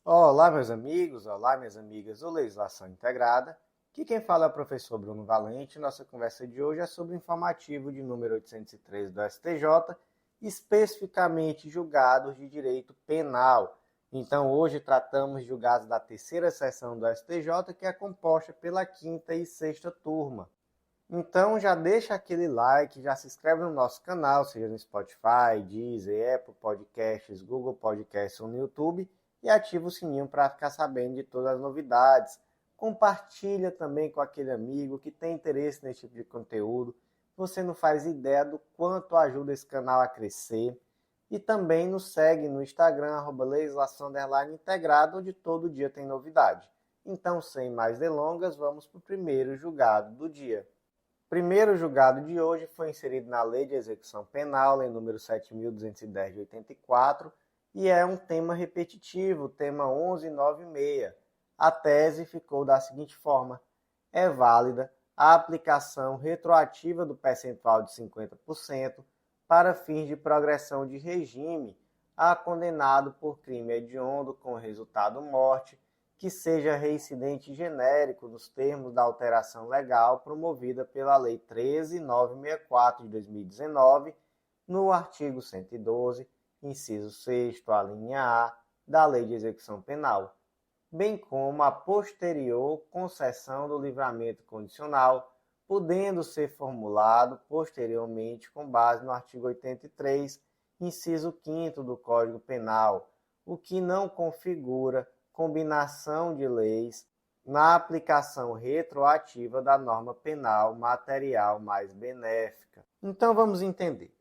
Olá, meus amigos, olá, minhas amigas do Legislação Integrada. Aqui quem fala é o professor Bruno Valente. Nossa conversa de hoje é sobre o informativo de número 813 do STJ, especificamente julgados de direito penal. Então, hoje tratamos de julgados da terceira sessão do STJ, que é composta pela quinta e sexta turma. Então já deixa aquele like, já se inscreve no nosso canal, seja no Spotify, Deezer, Apple Podcasts, Google Podcasts ou no YouTube, e ativa o sininho para ficar sabendo de todas as novidades. Compartilha também com aquele amigo que tem interesse nesse tipo de conteúdo. Você não faz ideia do quanto ajuda esse canal a crescer. E também nos segue no Instagram, @legislação_integrada, onde todo dia tem novidade. Então, sem mais delongas, vamos para o primeiro julgado do dia. O primeiro julgado de hoje foi inserido na Lei de Execução Penal, lei número 7.210 de 84, e é um tema repetitivo, tema 1196. A tese ficou da seguinte forma: é válida a aplicação retroativa do percentual de 50% para fins de progressão de regime a condenado por crime hediondo com resultado morte, que seja reincidente genérico nos termos da alteração legal promovida pela Lei 13.964 de 2019, no artigo 112, inciso 6º, a linha A, da Lei de Execução Penal, bem como a posterior concessão do livramento condicional, podendo ser formulado posteriormente com base no artigo 83, inciso 5º do Código Penal, o que não configura combinação de leis na aplicação retroativa da norma penal material mais benéfica. Então vamos entender.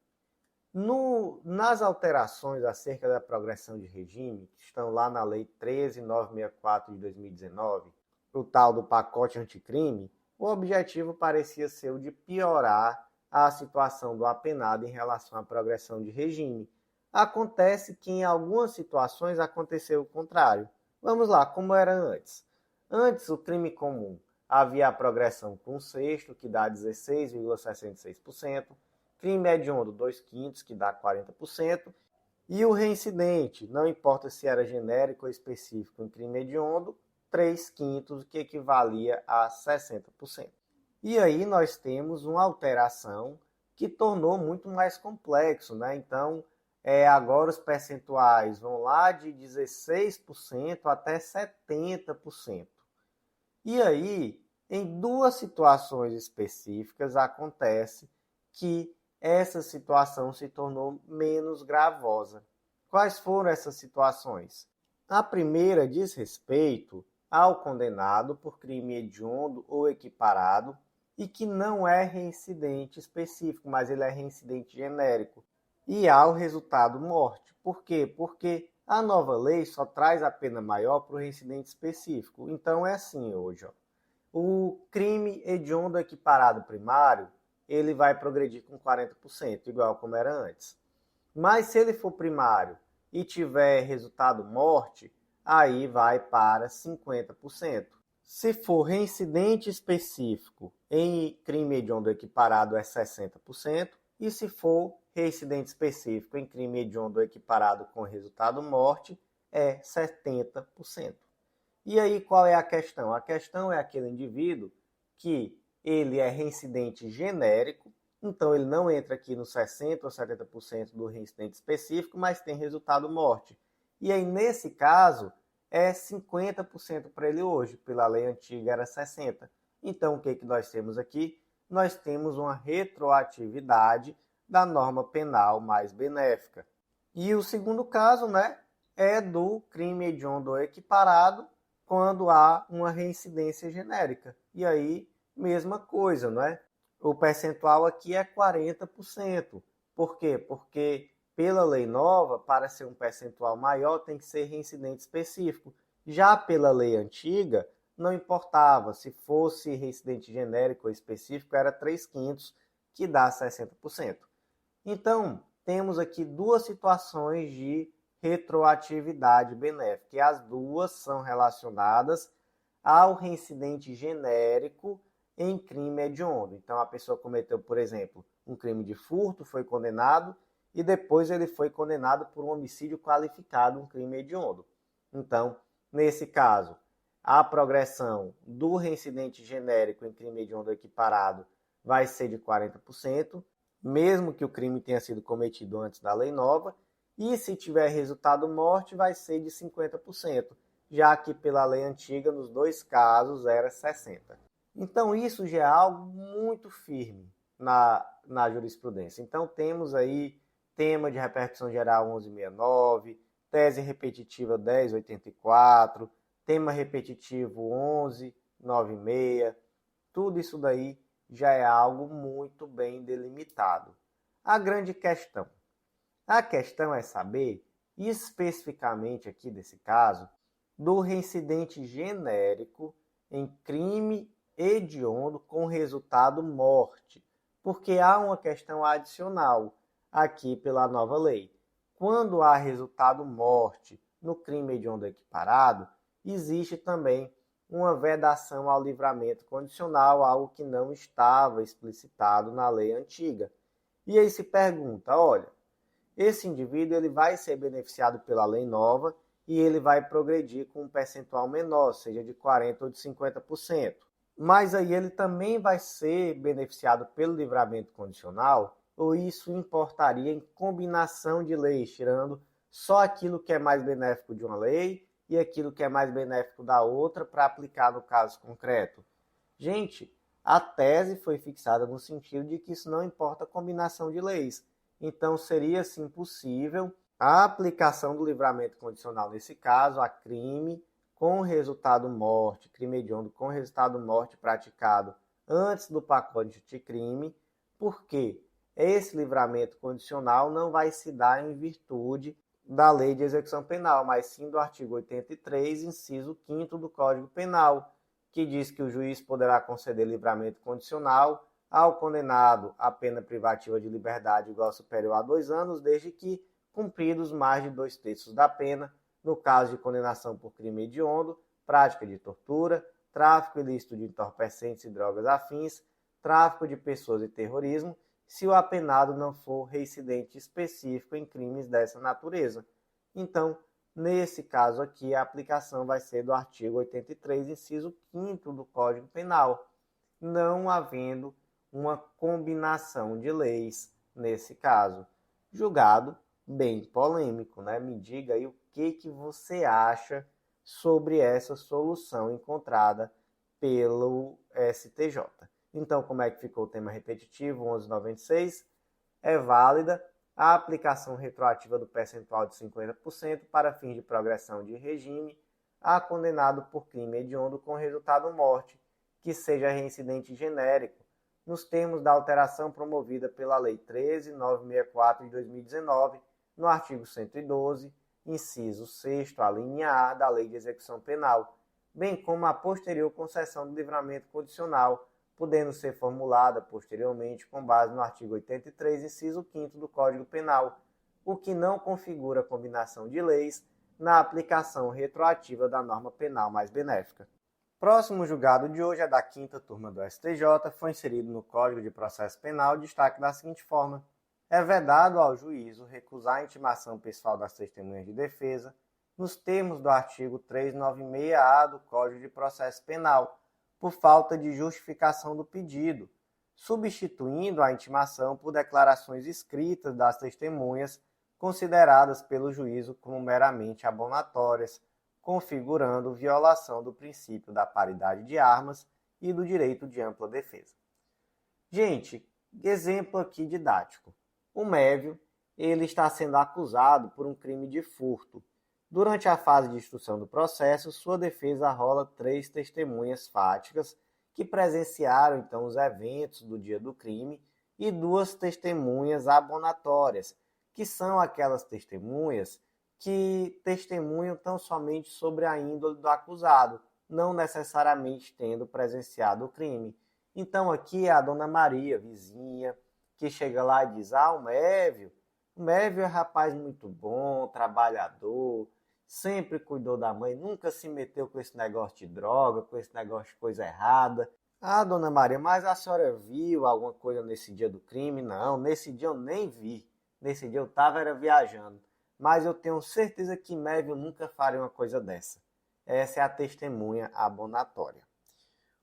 Nas alterações acerca da progressão de regime, que estão lá na Lei 13.964 de 2019, o tal do pacote anticrime, o objetivo parecia ser o de piorar a situação do apenado em relação à progressão de regime. Acontece que em algumas situações aconteceu o contrário. Vamos lá, como era antes. Antes, o crime comum havia a progressão com sexto, que dá 16,66%, crime hediondo 2/5, que dá 40%, e o reincidente, não importa se era genérico ou específico em crime hediondo, 3/5, que equivalia a 60%. E aí nós temos uma alteração que tornou muito mais complexo, né? Então, agora os percentuais vão lá de 16% até 70%. E aí, em duas situações específicas, acontece que essa situação se tornou menos gravosa. Quais foram essas situações? A primeira diz respeito ao condenado por crime hediondo ou equiparado e que não é reincidente específico, mas ele é reincidente genérico. E há o resultado morte. Por quê? Porque a nova lei só traz a pena maior para o reincidente específico. Então é assim hoje. O crime hediondo equiparado primário, ele vai progredir com 40%, igual como era antes. Mas se ele for primário e tiver resultado morte, aí vai para 50%. Se for reincidente específico em crime hediondo equiparado é 60%, e se for reincidente específico em crime hediondo equiparado com resultado morte é 70%. E aí qual é a questão? A questão é aquele indivíduo que ele é reincidente genérico, então ele não entra aqui no 60% ou 70% do reincidente específico, mas tem resultado morte. E aí nesse caso é 50% para ele hoje, pela lei antiga era 60%. Então o que nós temos aqui? Nós temos uma retroatividade da norma penal mais benéfica. E o segundo caso, né, é do crime hediondo equiparado, quando há uma reincidência genérica. E aí, mesma coisa, não é? O percentual aqui é 40%. Por quê? Porque pela lei nova, para ser um percentual maior, tem que ser reincidente específico. Já pela lei antiga, não importava. Se fosse reincidente genérico ou específico, era 3/5, que dá 60%. Então, temos aqui duas situações de retroatividade benéfica, e as duas são relacionadas ao reincidente genérico em crime hediondo. Então, a pessoa cometeu, por exemplo, um crime de furto, foi condenado, e depois ele foi condenado por um homicídio qualificado, um crime hediondo. Então, Nesse caso, a progressão do reincidente genérico em crime hediondo equiparado vai ser de 40%, mesmo que o crime tenha sido cometido antes da lei nova, e se tiver resultado morte, vai ser de 50%, já que pela lei antiga, nos dois casos, era 60%. Então, isso já é algo muito firme na jurisprudência. Então, temos aí tema de repercussão geral 1169, tese repetitiva 1084, tema repetitivo 1196, tudo isso daí já é algo muito bem delimitado. A grande questão. A questão é saber, especificamente aqui desse caso, do reincidente genérico em crime hediondo com resultado morte, porque há uma questão adicional aqui pela nova lei. Quando há resultado morte no crime hediondo equiparado, existe também uma vedação ao livramento condicional, algo que não estava explicitado na lei antiga. E aí se pergunta, olha, esse indivíduo ele vai ser beneficiado pela lei nova e ele vai progredir com um percentual menor, seja de 40% ou de 50%. Mas aí ele também vai ser beneficiado pelo livramento condicional, ou isso importaria em combinação de leis, tirando só aquilo que é mais benéfico de uma lei e aquilo que é mais benéfico da outra para aplicar no caso concreto. Gente, a tese foi fixada no sentido de que isso não importa a combinação de leis. Então, seria sim possível a aplicação do livramento condicional nesse caso a crime com resultado morte, crime hediondo com resultado morte praticado antes do pacote de crime, porque esse livramento condicional não vai se dar em virtude da Lei de Execução Penal, mas sim do artigo 83, inciso 5º do Código Penal, que diz que o juiz poderá conceder livramento condicional ao condenado à pena privativa de liberdade igual ou superior a 2 anos, desde que cumpridos mais de 2/3 da pena, no caso de condenação por crime hediondo, prática de tortura, tráfico ilícito de entorpecentes e drogas afins, tráfico de pessoas e terrorismo, se o apenado não for reincidente específico em crimes dessa natureza. Então, nesse caso aqui, a aplicação vai ser do artigo 83, inciso 5º do Código Penal, não havendo uma combinação de leis nesse caso. Julgado bem polêmico, né? Me diga aí o que você acha sobre essa solução encontrada pelo STJ. Então, como é que ficou o tema repetitivo 1196? É válida a aplicação retroativa do percentual de 50% para fins de progressão de regime a condenado por crime hediondo com resultado morte, que seja reincidente genérico, nos termos da alteração promovida pela Lei 13.964 de 2019, no artigo 112, inciso 6º, a linha A da Lei de Execução Penal, bem como a posterior concessão do livramento condicional, podendo ser formulada posteriormente com base no artigo 83, inciso 5º do Código Penal, o que não configura combinação de leis na aplicação retroativa da norma penal mais benéfica. Próximo julgado de hoje é da 5ª turma do STJ, foi inserido no Código de Processo Penal, destaque da seguinte forma: é vedado ao juízo recusar a intimação pessoal das testemunhas de defesa, nos termos do artigo 396-A do Código de Processo Penal, por falta de justificação do pedido, substituindo a intimação por declarações escritas das testemunhas consideradas pelo juízo como meramente abonatórias, configurando violação do princípio da paridade de armas e do direito de ampla defesa. Gente, exemplo aqui didático. O Mévio, ele está sendo acusado por um crime de furto. Durante a fase de instrução do processo, sua defesa arrola 3 testemunhas fáticas que presenciaram então os eventos do dia do crime e 2 testemunhas abonatórias, que são aquelas testemunhas que testemunham tão somente sobre a índole do acusado, não necessariamente tendo presenciado o crime. Então aqui é a dona Maria, vizinha, que chega lá e diz: o Mévio é rapaz muito bom, trabalhador, sempre cuidou da mãe, nunca se meteu com esse negócio de droga, com esse negócio de coisa errada. Dona Maria, mas a senhora viu alguma coisa nesse dia do crime? Não, nesse dia eu nem vi. Nesse dia eu estava viajando. Mas eu tenho certeza que Mévio nunca faria uma coisa dessa. essa é a testemunha abonatória.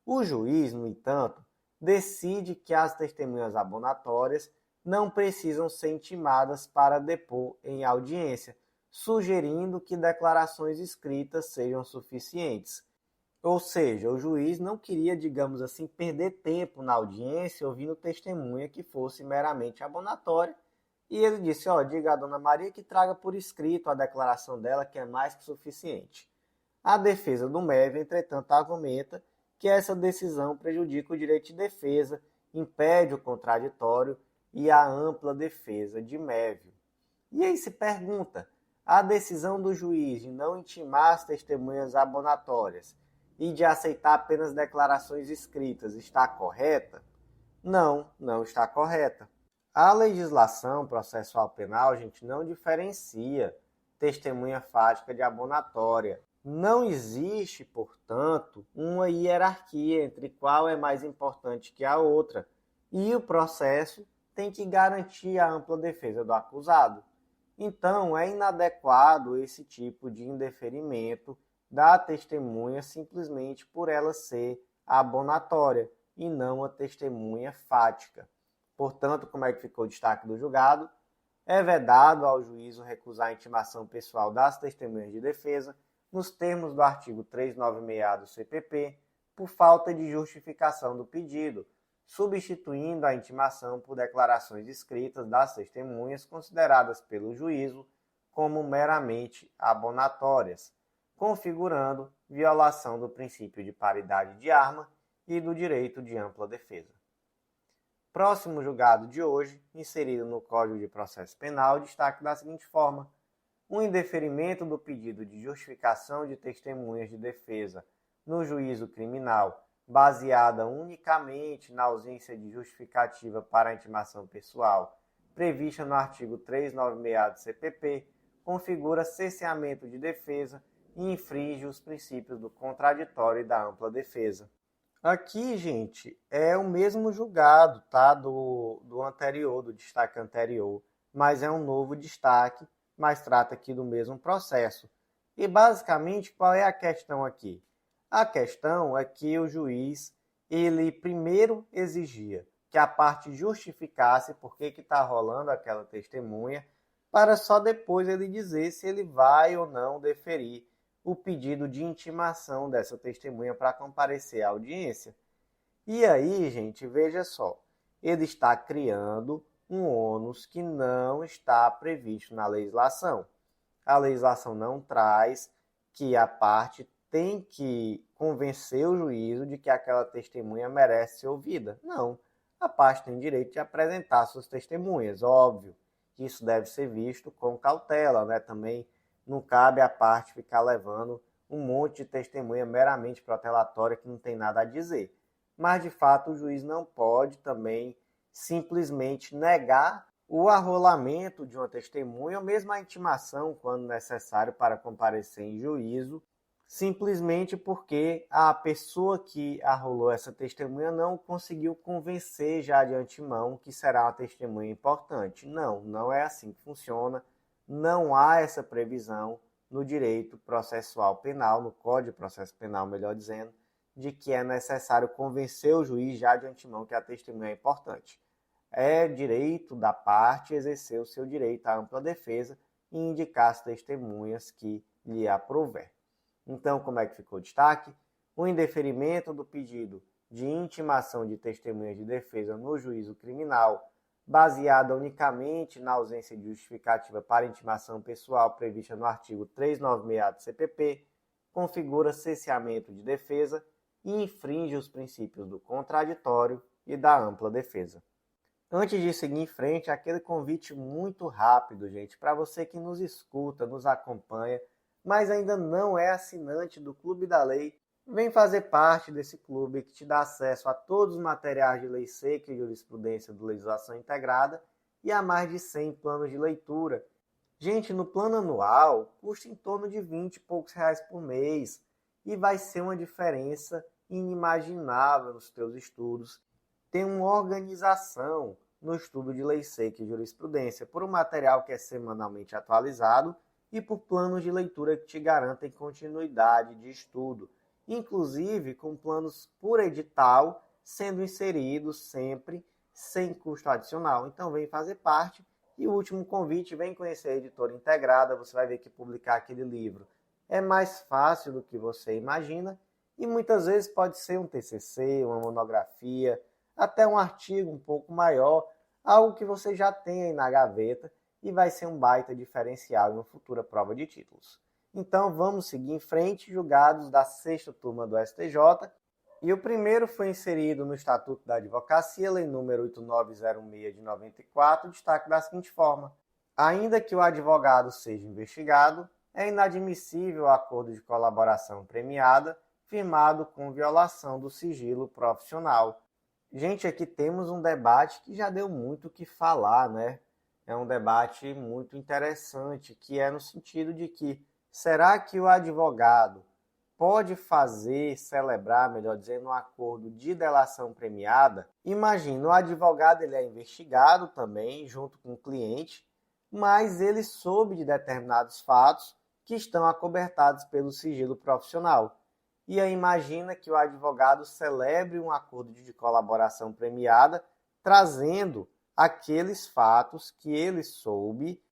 O juiz, no entanto, decide que as testemunhas abonatórias não precisam ser intimadas para depor em audiência, sugerindo que declarações escritas sejam suficientes. Ou seja, o juiz não queria, digamos assim, perder tempo na audiência ouvindo testemunha que fosse meramente abonatória. E ele disse, diga à dona Maria que traga por escrito a declaração dela, que é mais que suficiente. A defesa do MEV, entretanto, argumenta que essa decisão prejudica o direito de defesa, impede o contraditório e a ampla defesa de Mévio. E aí se pergunta, a decisão do juiz de não intimar as testemunhas abonatórias e de aceitar apenas declarações escritas está correta? Não, não está correta. A legislação processual penal, gente, não diferencia testemunha fática de abonatória. Não existe, portanto, uma hierarquia entre qual é mais importante que a outra, e o processo tem que garantir a ampla defesa do acusado. Então, é inadequado esse tipo de indeferimento da testemunha simplesmente por ela ser abonatória e não a testemunha fática. Portanto, como é que ficou o destaque do julgado? É vedado ao juízo recusar a intimação pessoal das testemunhas de defesa nos termos do artigo 396 do CPP, por falta de justificação do pedido, substituindo a intimação por declarações escritas das testemunhas consideradas pelo juízo como meramente abonatórias, configurando violação do princípio de paridade de arma e do direito de ampla defesa. Próximo julgado de hoje, inserido no Código de Processo Penal, destaque da seguinte forma: o indeferimento do pedido de justificação de testemunhas de defesa no juízo criminal, baseada unicamente na ausência de justificativa para a intimação pessoal, prevista no artigo 396 do CPP, configura cerceamento de defesa e infringe os princípios do contraditório e da ampla defesa. Aqui, gente, é o mesmo julgado, tá? Do anterior, do destaque anterior, mas é um novo destaque, mas trata aqui do mesmo processo. E basicamente, qual é a questão aqui? A questão é que o juiz, ele primeiro exigia que a parte justificasse por que está rolando aquela testemunha, para só depois ele dizer se ele vai ou não deferir o pedido de intimação dessa testemunha para comparecer à audiência. E aí, gente, veja só, ele está criando um ônus que não está previsto na legislação. A legislação não traz que a parte tem que convencer o juízo de que aquela testemunha merece ser ouvida. Não, a parte tem direito de apresentar suas testemunhas, óbvio. Isso deve ser visto com cautela, né? Também não cabe à parte ficar levando um monte de testemunha meramente protelatória que não tem nada a dizer. Mas, de fato, o juiz não pode também simplesmente negar o arrolamento de uma testemunha ou mesmo a intimação, quando necessário, para comparecer em juízo, simplesmente porque a pessoa que arrolou essa testemunha não conseguiu convencer já de antemão que será uma testemunha importante. Não, não é assim que funciona. Não há essa previsão no direito processual penal, no Código de Processo Penal, melhor dizendo, de que é necessário convencer o juiz já de antemão que a testemunha é importante. É direito da parte exercer o seu direito à ampla defesa e indicar as testemunhas que lhe aprouver. Então, como é que ficou o destaque? O indeferimento do pedido de intimação de testemunhas de defesa no juízo criminal, baseada unicamente na ausência de justificativa para intimação pessoal prevista no artigo 396 do CPP, configura cerceamento de defesa e infringe os princípios do contraditório e da ampla defesa. Antes de seguir em frente, aquele convite muito rápido, gente, para você que nos escuta, nos acompanha, mas ainda não é assinante do Clube da Lei, vem fazer parte desse clube que te dá acesso a todos os materiais de lei seca e jurisprudência de legislação integrada e a mais de 100 planos de leitura. Gente, no plano anual, custa em torno de 20 e poucos reais por mês e vai ser uma diferença inimaginável nos teus estudos. Tem uma organização no estudo de lei seca e jurisprudência por um material que é semanalmente atualizado e por planos de leitura que te garantem continuidade de estudo, inclusive com planos por edital sendo inseridos sempre sem custo adicional. Então vem fazer parte. E o último convite, vem conhecer a Editora Integrada, você vai ver que publicar aquele livro é mais fácil do que você imagina e muitas vezes pode ser um TCC, uma monografia, até um artigo um pouco maior, algo que você já tem aí na gaveta e vai ser um baita diferencial em uma futura prova de títulos. Então vamos seguir em frente, julgados da sexta turma do STJ. E o primeiro foi inserido no Estatuto da Advocacia, Lei nº 8906 de 94, destaque da seguinte forma: ainda que o advogado seja investigado, é inadmissível o acordo de colaboração premiada firmado com violação do sigilo profissional. Gente, aqui temos um debate que já deu muito o que falar, né? É um debate muito interessante, que é no sentido de que, será que o advogado pode celebrar, melhor dizendo, um acordo de delação premiada? Imagina, o advogado ele é investigado também, junto com o cliente, mas ele soube de determinados fatos que estão acobertados pelo sigilo profissional. E aí imagina que o advogado celebre um acordo de colaboração premiada, trazendo aqueles fatos que ele soube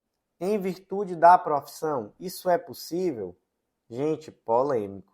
em virtude da profissão. Isso é possível? Gente, polêmico.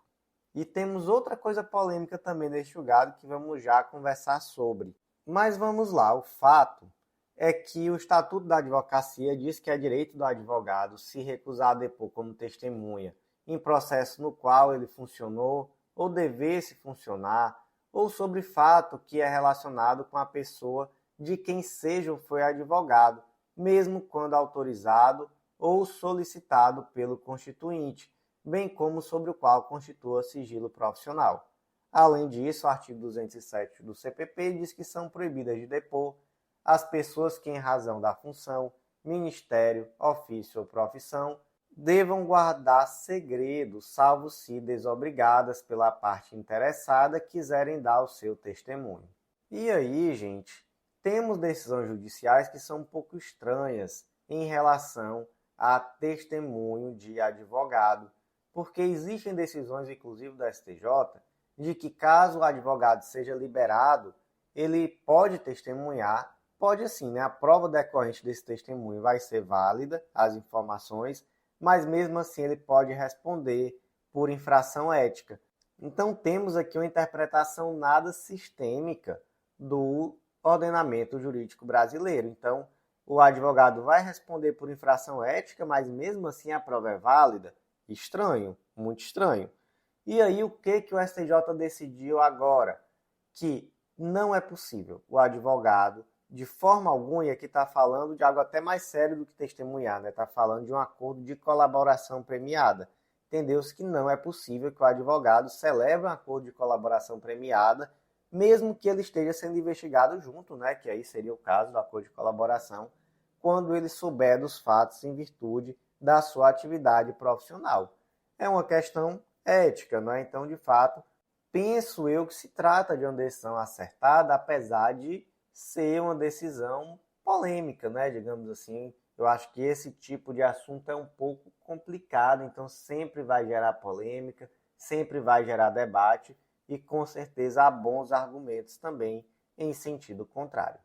E temos outra coisa polêmica também neste julgado que vamos já conversar sobre. Mas vamos lá, o fato é que o Estatuto da Advocacia diz que é direito do advogado se recusar a depor como testemunha em processo no qual ele funcionou ou devesse funcionar, ou sobre fato que é relacionado com a pessoa de quem seja ou foi advogado, mesmo quando autorizado ou solicitado pelo constituinte, bem como sobre o qual constitua sigilo profissional. Além disso, o artigo 207 do CPP diz que são proibidas de depor as pessoas que, em razão da função, ministério, ofício ou profissão, devam guardar segredo, salvo se desobrigadas pela parte interessada quiserem dar o seu testemunho. E aí, gente, temos decisões judiciais que são um pouco estranhas em relação a testemunho de advogado, porque existem decisões, inclusive da STJ, de que caso o advogado seja liberado, ele pode testemunhar, pode assim, né? A prova decorrente desse testemunho vai ser válida, as informações, mas mesmo assim ele pode responder por infração ética. Então temos aqui uma interpretação nada sistêmica do ordenamento jurídico brasileiro. Então o advogado vai responder por infração ética, mas mesmo assim a prova é válida? Estranho, muito estranho. E aí o que o STJ decidiu agora? Que não é possível o advogado, de forma alguma, e aqui está falando de algo até mais sério do que testemunhar, né? Está falando de um acordo de colaboração premiada. Entendeu-se que não é possível que o advogado celebre um acordo de colaboração premiada, mesmo que ele esteja sendo investigado junto, né? Que aí seria o caso do acordo de colaboração, quando ele souber dos fatos em virtude da sua atividade profissional. É uma questão ética, não é? Então, de fato, penso eu que se trata de uma decisão acertada, apesar de ser uma decisão polêmica, né? Digamos assim. Eu acho que esse tipo de assunto é um pouco complicado, então sempre vai gerar polêmica, sempre vai gerar debate e com certeza há bons argumentos também em sentido contrário.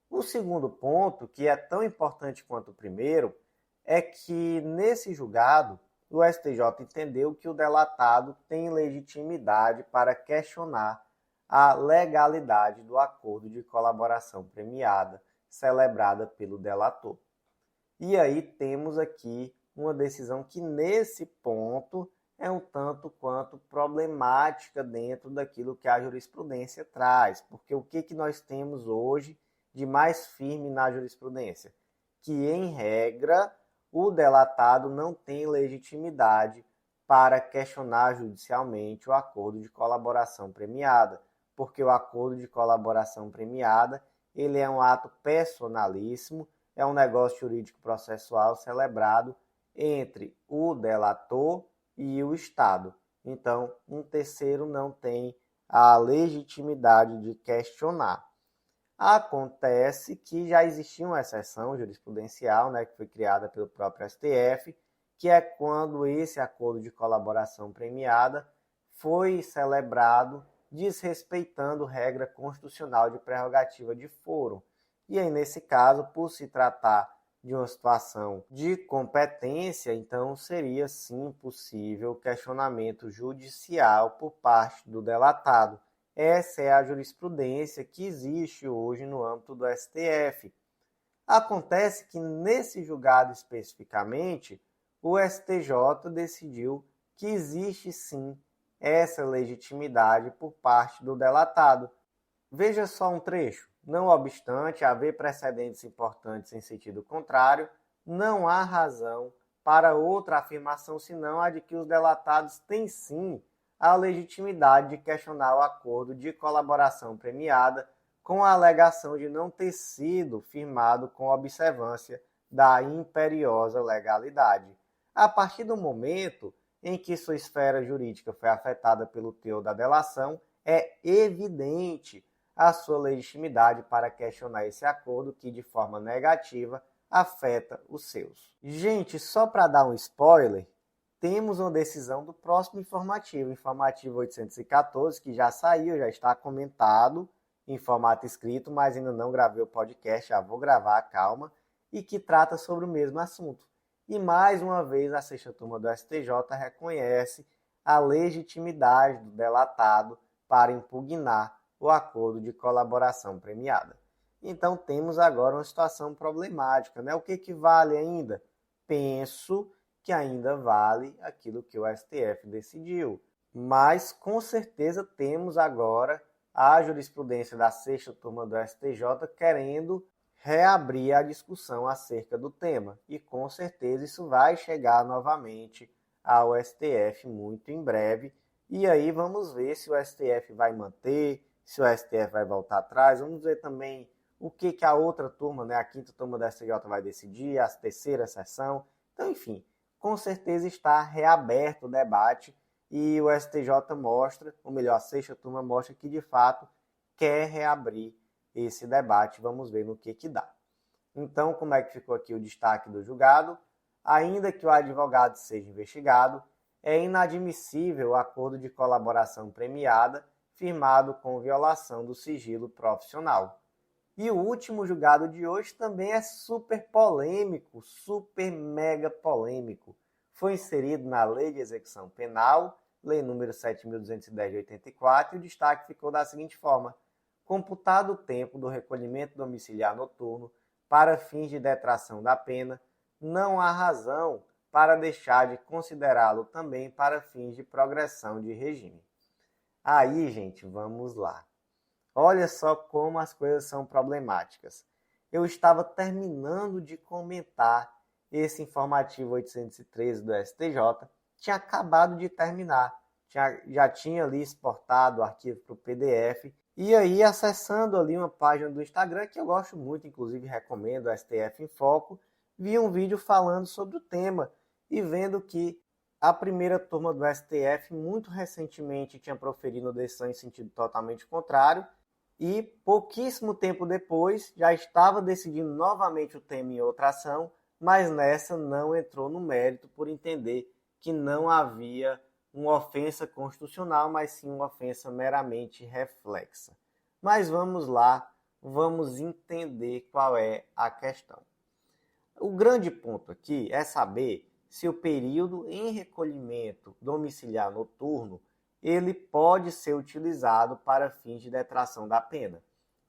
O segundo ponto, que é tão importante quanto o primeiro, é que nesse julgado o STJ entendeu que o delatado tem legitimidade para questionar a legalidade do acordo de colaboração premiada celebrada pelo delator. E aí temos aqui uma decisão que nesse ponto é um tanto quanto problemática dentro daquilo que a jurisprudência traz, porque o que nós temos hoje de mais firme na jurisprudência? Que, em regra, o delatado não tem legitimidade para questionar judicialmente o acordo de colaboração premiada, porque o acordo de colaboração premiada ele é um ato personalíssimo, é um negócio jurídico processual celebrado entre o delator e o Estado. Então, um terceiro não tem a legitimidade de questionar. Acontece que já existia uma exceção jurisprudencial, né, que foi criada pelo próprio STF, que é quando esse acordo de colaboração premiada foi celebrado desrespeitando regra constitucional de prerrogativa de foro. E aí, nesse caso, por se tratar de uma situação de competência, então seria sim possível questionamento judicial por parte do delatado. Essa é a jurisprudência que existe hoje no âmbito do STF. Acontece que nesse julgado especificamente, o STJ decidiu que existe sim essa legitimidade por parte do delatado. Veja só um trecho. Não obstante haver precedentes importantes em sentido contrário, não há razão para outra afirmação senão a de que os delatados têm sim a legitimidade de questionar o acordo de colaboração premiada com a alegação de não ter sido firmado com observância da imperiosa legalidade. A partir do momento em que sua esfera jurídica foi afetada pelo teor da delação, é evidente a sua legitimidade para questionar esse acordo que, de forma negativa, afeta os seus. Gente, só para dar um spoiler, temos uma decisão do próximo informativo 814, que já saiu, já está comentado em formato escrito, mas ainda não gravei o podcast, já vou gravar, calma, e que trata sobre o mesmo assunto. E mais uma vez a sexta turma do STJ reconhece a legitimidade do delatado para impugnar o acordo de colaboração premiada. Então temos agora uma situação problemática, né? O que vale ainda? Penso que ainda vale aquilo que o STF decidiu, mas com certeza temos agora a jurisprudência da sexta turma do STJ querendo reabrir a discussão acerca do tema, e com certeza isso vai chegar novamente ao STF muito em breve, e aí vamos ver se o STF vai manter, se o STF vai voltar atrás. Vamos ver também o que a outra turma, né, a quinta turma da STJ vai decidir, a terceira sessão. Então, enfim, com certeza está reaberto o debate e o STJ mostra, ou melhor, a sexta turma mostra que de fato quer reabrir esse debate. Vamos ver no que dá. Então, como é que ficou aqui o destaque do julgado? Ainda que o advogado seja investigado, é inadmissível o acordo de colaboração premiada firmado com violação do sigilo profissional. E o último julgado de hoje também é super polêmico, super mega polêmico. Foi inserido na Lei de Execução Penal, Lei número 7.210 de 84, e o destaque ficou da seguinte forma: computado o tempo do recolhimento domiciliar noturno para fins de detração da pena, não há razão para deixar de considerá-lo também para fins de progressão de regime. Aí, gente, vamos lá. Olha só como as coisas são problemáticas. Eu estava terminando de comentar esse informativo 813 do STJ, tinha acabado de terminar, já tinha ali exportado o arquivo para o PDF, e aí acessando ali uma página do Instagram, que eu gosto muito, inclusive recomendo, o STF em Foco, vi um vídeo falando sobre o tema e vendo que a primeira turma do STF, muito recentemente, tinha proferido uma decisão em sentido totalmente contrário, e pouquíssimo tempo depois já estava decidindo novamente o tema em outra ação, mas nessa não entrou no mérito por entender que não havia uma ofensa constitucional, mas sim uma ofensa meramente reflexa. Mas vamos lá, vamos entender qual é a questão. O grande ponto aqui é saber se o período em recolhimento domiciliar noturno ele pode ser utilizado para fins de detração da pena.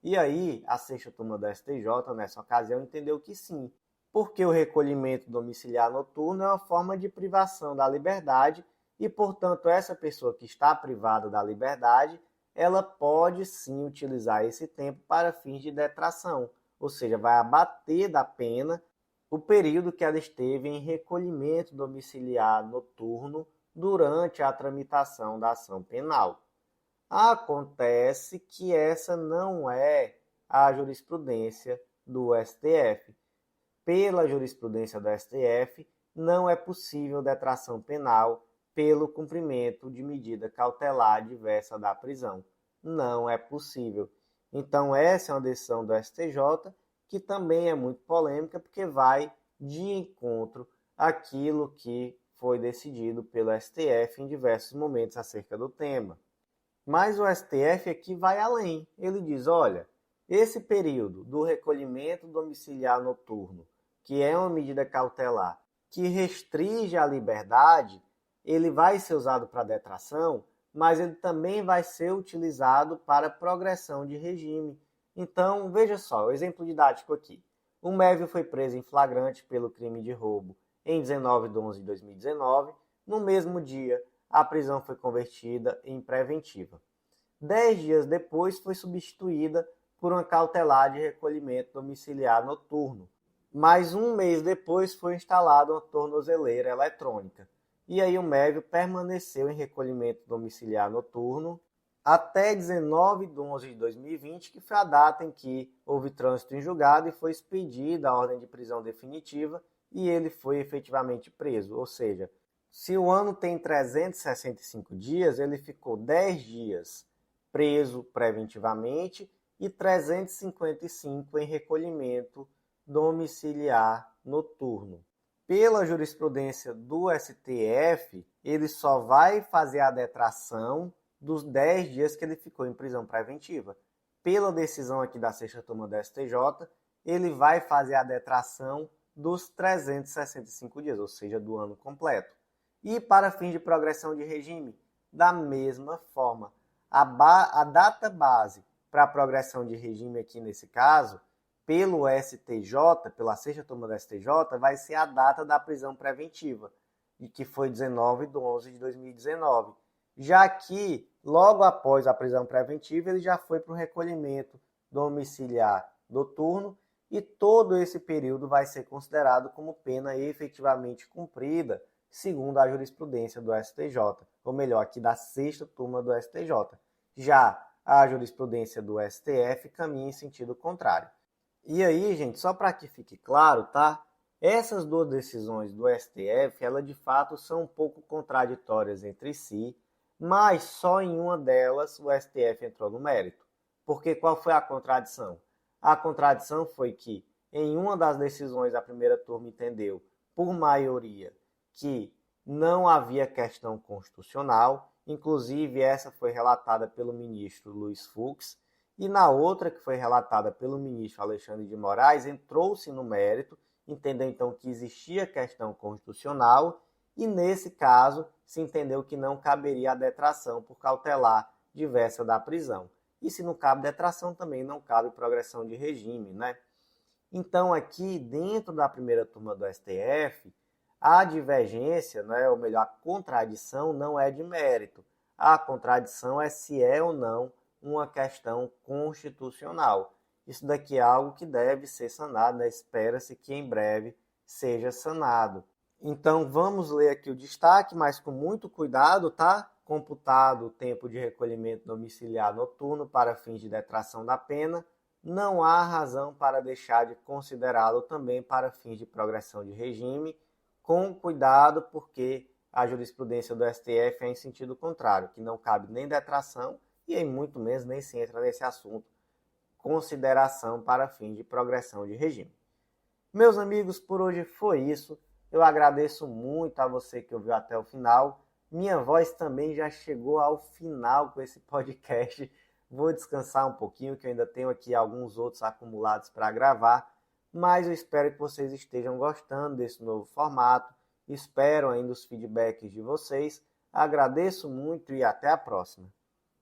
E aí, a sexta turma da STJ, nessa ocasião, entendeu que sim, porque o recolhimento domiciliar noturno é uma forma de privação da liberdade e, portanto, essa pessoa que está privada da liberdade, ela pode sim utilizar esse tempo para fins de detração, ou seja, vai abater da pena o período que ela esteve em recolhimento domiciliar noturno durante a tramitação da ação penal. Acontece que essa não é a jurisprudência do STF. Pela jurisprudência do STF, não é possível detração penal pelo cumprimento de medida cautelar diversa da prisão. Não é possível. Então, essa é uma decisão do STJ que também é muito polêmica, porque vai de encontro aquilo que foi decidido pelo STF em diversos momentos acerca do tema. Mas o STF aqui vai além. Ele diz, olha, esse período do recolhimento domiciliar noturno, que é uma medida cautelar, que restringe a liberdade, ele vai ser usado para detração, mas ele também vai ser utilizado para progressão de regime. Então, veja só, o exemplo didático aqui. O Mévio foi preso em flagrante pelo crime de roubo em 19/11/2019. No mesmo dia, a prisão foi convertida em preventiva. 10 dias depois, foi substituída por uma cautelar de recolhimento domiciliar noturno. Mais um mês depois, foi instalada uma tornozeleira eletrônica. E aí o Mévio permaneceu em recolhimento domiciliar noturno até 19/11/2020, que foi a data em que houve trânsito em julgado e foi expedida a ordem de prisão definitiva e ele foi efetivamente preso. Ou seja, se o ano tem 365 dias, ele ficou 10 dias preso preventivamente e 355 em recolhimento domiciliar noturno. Pela jurisprudência do STF, ele só vai fazer a detração dos 10 dias que ele ficou em prisão preventiva. Pela decisão aqui da sexta turma do STJ, ele vai fazer a detração dos 365 dias, ou seja, do ano completo. E para fins de progressão de regime, da mesma forma. A data base para a progressão de regime aqui nesse caso, pelo STJ, pela sexta turma do STJ, vai ser a data da prisão preventiva, que foi 19/11/2019. Já que, logo após a prisão preventiva, ele já foi para o recolhimento domiciliar noturno e todo esse período vai ser considerado como pena efetivamente cumprida, segundo a jurisprudência do STJ, ou melhor, aqui da sexta turma do STJ. Já a jurisprudência do STF caminha em sentido contrário. E aí, gente, só para que fique claro, tá? Essas duas decisões do STF, elas de fato são um pouco contraditórias entre si, mas só em uma delas o STF entrou no mérito. Porque qual foi a contradição? A contradição foi que, em uma das decisões, a primeira turma entendeu, por maioria, que não havia questão constitucional, inclusive essa foi relatada pelo ministro Luiz Fux, e na outra, que foi relatada pelo ministro Alexandre de Moraes, entrou-se no mérito, entendeu então que existia questão constitucional, e nesse caso se entendeu que não caberia a detração por cautelar diversa da prisão. E se não cabe detração, também não cabe progressão de regime, né? Então aqui, dentro da primeira turma do STF, a divergência, né, ou melhor, a contradição não é de mérito. A contradição é se é ou não uma questão constitucional. Isso daqui é algo que deve ser sanado, né? Espera-se que em breve seja sanado. Então vamos ler aqui o destaque, mas com muito cuidado, tá? Computado o tempo de recolhimento domiciliar noturno para fins de detração da pena, não há razão para deixar de considerá-lo também para fins de progressão de regime, com cuidado, porque a jurisprudência do STF é em sentido contrário, que não cabe nem detração e em muito menos nem se entra nesse assunto, consideração para fins de progressão de regime. Meus amigos, por hoje foi isso. Eu agradeço muito a você que ouviu até o final. Minha voz também já chegou ao final com esse podcast. Vou descansar um pouquinho, que eu ainda tenho aqui alguns outros acumulados para gravar, mas eu espero que vocês estejam gostando desse novo formato. Espero ainda os feedbacks de vocês. Agradeço muito e até a próxima.